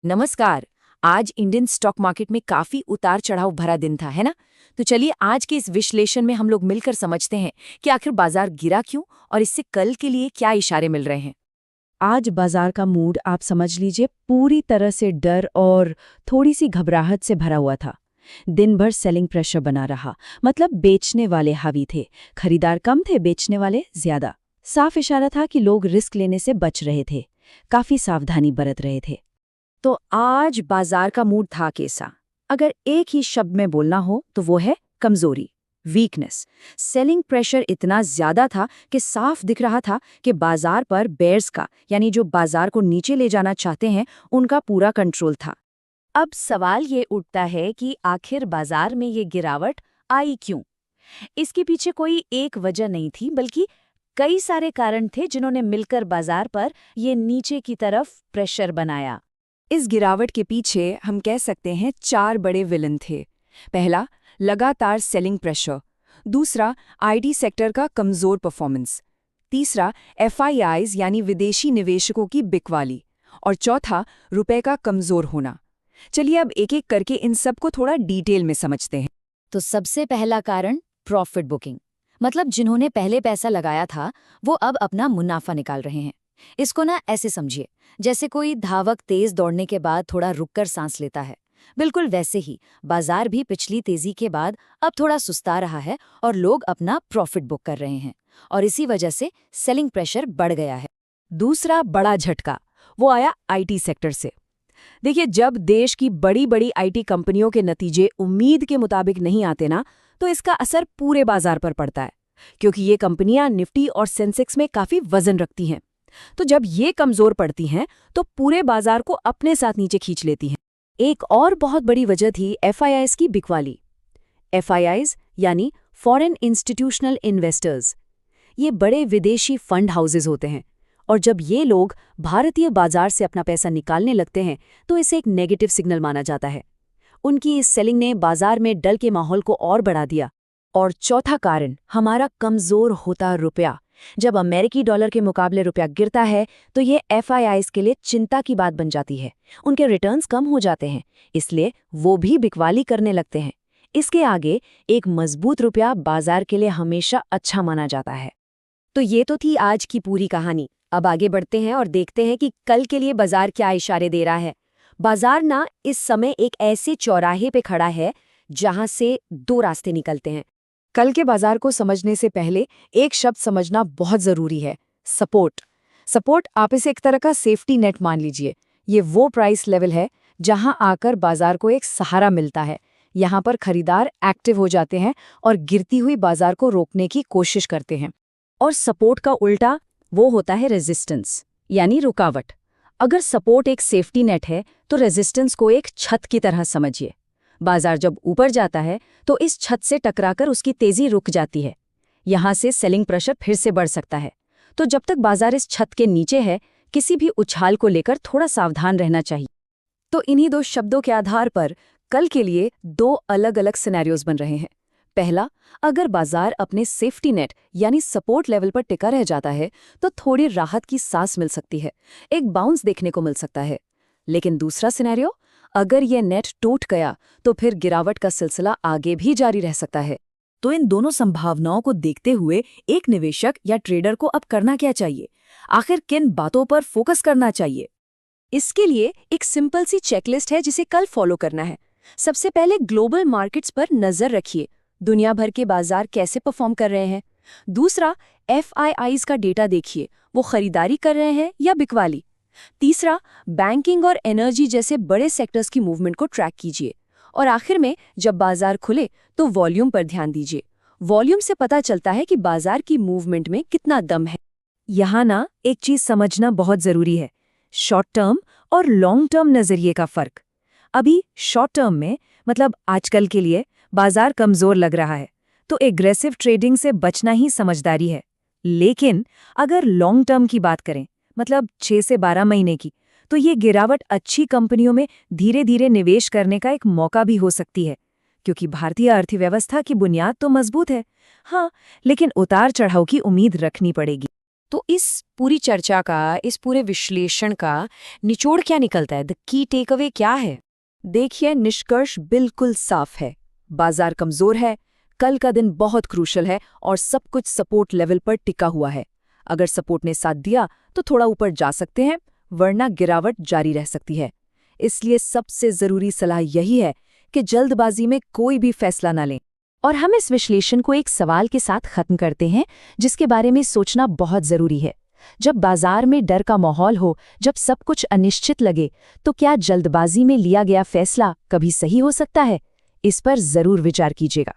नमस्कार। आज Indian stock market में काफी उतार चढ़ाव भरा दिन था, है ना? तो चलिए आज के इस विश्लेषण में हम लोग मिलकर समझते हैं कि आखिर बाजार गिरा क्यों और इससे कल के लिए क्या इशारे मिल रहे हैं। आज बाजार का मूड आप समझ लीजिए पूरी तरह से डर और थोड़ी सी घबराहट से भरा हुआ था। दिन भर सेलिंग प्रेशर बना रहा, मतलब बेचने वाले हावी थे, खरीदार कम थे, बेचने वाले ज्यादा। साफ इशारा था कि लोग रिस्क लेने से बच रहे थे, काफी सावधानी बरत रहे थे। तो आज बाजार का मूड था कैसा? अगर एक ही शब्द में बोलना हो तो वो है कमजोरी, वीकनेस। सेलिंग प्रेशर इतना ज्यादा था कि साफ दिख रहा था कि बाजार पर बेयर्स का, यानी जो बाजार को नीचे ले जाना चाहते हैं, उनका पूरा कंट्रोल था। अब सवाल ये उठता है कि आखिर बाजार में ये गिरावट आई क्यों? इसके पीछे कोई एक वजह नहीं थी, बल्कि कई सारे कारण थे जिन्होंने मिलकर बाजार पर ये नीचे की तरफ प्रेशर बनाया। इस गिरावट के पीछे हम कह सकते हैं 4 बड़े विलन थे। पहला, लगातार सेलिंग प्रेशर। दूसरा, आईटी सेक्टर का कमजोर परफॉर्मेंस। तीसरा, एफआईआईज यानी विदेशी निवेशकों की बिकवाली। और चौथा, रुपए का कमजोर होना। चलिए अब एक एक करके इन सब को थोड़ा डिटेल में समझते हैं। तो सबसे पहला कारण प्रॉफिट बुकिंग, मतलब जिन्होंने पहले पैसा लगाया था वो अब अपना मुनाफा निकाल रहे हैं। इसको ना ऐसे समझिए, जैसे कोई धावक तेज दौड़ने के बाद थोड़ा रुककर सांस लेता है। बिल्कुल वैसे ही बाजार भी पिछली तेजी के बाद अब थोड़ा सुस्ता रहा है और लोग अपना प्रॉफिट बुक कर रहे हैं, और इसी वजह से सेलिंग प्रेशर बढ़ गया है। दूसरा बड़ा झटका वो आया आईटी सेक्टर से। देखिए, जब देश की बड़ी बड़ी आईटी कंपनियों के नतीजे उम्मीद के मुताबिक नहीं आते ना, तो इसका असर पूरे बाजार पर पड़ता है, क्योंकि ये कंपनियां निफ्टी और सेंसेक्स में काफी वजन रखती हैं। तो जब ये कमजोर पड़ती हैं तो पूरे बाजार को अपने साथ नीचे खींच लेती हैं। एक और बहुत बड़ी वजह थी एफआईआईज की बिकवाली। एफआईआईज यानी फॉरेन इंस्टीट्यूशनल इन्वेस्टर्स, ये बड़े विदेशी फंड हाउसेज होते हैं, और जब ये लोग भारतीय बाजार से अपना पैसा निकालने लगते हैं तो इसे एक नेगेटिव सिग्नल माना जाता है। उनकी इस सेलिंग ने बाजार में डर के माहौल को और बढ़ा दिया। और चौथा कारण हमारा कमजोर होता रुपया। जब अमेरिकी डॉलर के मुकाबले रुपया गिरता है तो ये एफआईआईज के लिए चिंता की बात बन जाती है। उनके रिटर्न्स कम हो जाते हैं, इसलिए वो भी बिकवाली करने लगते हैं। इसके आगे एक मजबूत रुपया बाजार के लिए हमेशा अच्छा माना जाता है। तो ये तो थी आज की पूरी कहानी। अब आगे बढ़ते हैं और देखते हैं कि कल के लिए बाजार क्या इशारे दे रहा है। बाजार ना इस समय एक ऐसे चौराहे पे खड़ा है जहां से 2 रास्ते निकलते हैं। कल के बाजार को समझने से पहले एक शब्द समझना बहुत जरूरी है, सपोर्ट। सपोर्ट, आप इसे एक तरह का सेफ्टी नेट मान लीजिए। ये वो प्राइस लेवल है जहां आकर बाजार को एक सहारा मिलता है। यहां पर खरीदार एक्टिव हो जाते हैं और गिरती हुई बाजार को रोकने की कोशिश करते हैं। और सपोर्ट का उल्टा वो होता है रेजिस्टेंस, यानी रुकावट। अगर सपोर्ट एक सेफ्टी नेट है तो रेजिस्टेंस को एक छत की तरह समझिए। बाजार जब ऊपर जाता है तो इस छत से टकराकर उसकी तेजी रुक जाती है। यहां से सेलिंग प्रेशर फिर से बढ़ सकता है। तो जब तक बाजार इस छत के नीचे है, किसी भी उछाल को लेकर थोड़ा सावधान रहना चाहिए। तो इन्हीं 2 शब्दों के आधार पर कल के लिए 2 अलग अलग सिनेरियोज बन रहे हैं। पहला, अगर बाजार अपने सेफ्टी नेट यानी सपोर्ट लेवल पर टिका रह जाता है तो थोड़ी राहत की सांस मिल सकती है, एक बाउंस देखने को मिल सकता है। लेकिन दूसरा सिनेरियो, अगर ये नेट टूट गया तो फिर गिरावट का सिलसिला आगे भी जारी रह सकता है। तो इन दोनों संभावनाओं को देखते हुए एक निवेशक या ट्रेडर को अब करना क्या चाहिए? आखिर किन बातों पर फोकस करना चाहिए? इसके लिए एक सिंपल सी चेकलिस्ट है जिसे कल फॉलो करना है। सबसे पहले ग्लोबल मार्केट्स पर नजर रखिए, दुनिया भर के बाजार कैसे परफॉर्म कर रहे हैं। दूसरा, एफआईआईज का डेटा देखिए, वो खरीदारी कर रहे हैं या बिकवाली। तीसरा, बैंकिंग और एनर्जी जैसे बड़े सेक्टर्स की मूवमेंट को ट्रैक कीजिए। और आखिर में जब बाजार खुले तो वॉल्यूम पर ध्यान दीजिए। वॉल्यूम से पता चलता है कि बाजार की मूवमेंट में कितना दम है। यहाँ ना एक चीज समझना बहुत जरूरी है, शॉर्ट टर्म और लॉन्ग टर्म नजरिए का फर्क। अभी शॉर्ट टर्म में, मतलब आजकल के लिए बाजार कमजोर लग रहा है तो एग्रेसिव ट्रेडिंग से बचना ही समझदारी है। लेकिन अगर लॉन्ग टर्म की बात करें, मतलब 6 से 12 महीने की, तो ये गिरावट अच्छी कंपनियों में धीरे धीरे निवेश करने का एक मौका भी हो सकती है, क्योंकि भारतीय अर्थव्यवस्था की बुनियाद तो मजबूत है। हाँ, लेकिन उतार चढ़ाव की उम्मीद रखनी पड़ेगी। तो इस पूरी चर्चा का, इस पूरे विश्लेषण का निचोड़ क्या निकलता है? द की टेक अवे क्या है? देखिए, निष्कर्ष बिल्कुल साफ है। बाजार कमजोर है, कल का दिन बहुत क्रूशल है और सब कुछ सपोर्ट लेवल पर टिका हुआ है। अगर सपोर्ट ने साथ दिया तो थोड़ा ऊपर जा सकते हैं, वरना गिरावट जारी रह सकती है। इसलिए सबसे जरूरी सलाह यही है कि जल्दबाजी में कोई भी फैसला ना लें। और हम इस विश्लेषण को एक सवाल के साथ खत्म करते हैं, जिसके बारे में सोचना बहुत जरूरी है। जब बाजार में डर का माहौल हो, जब सब कुछ अनिश्चित लगे, तो क्या जल्दबाजी में लिया गया फैसला कभी सही हो सकता है? इस पर जरूर विचार कीजिएगा।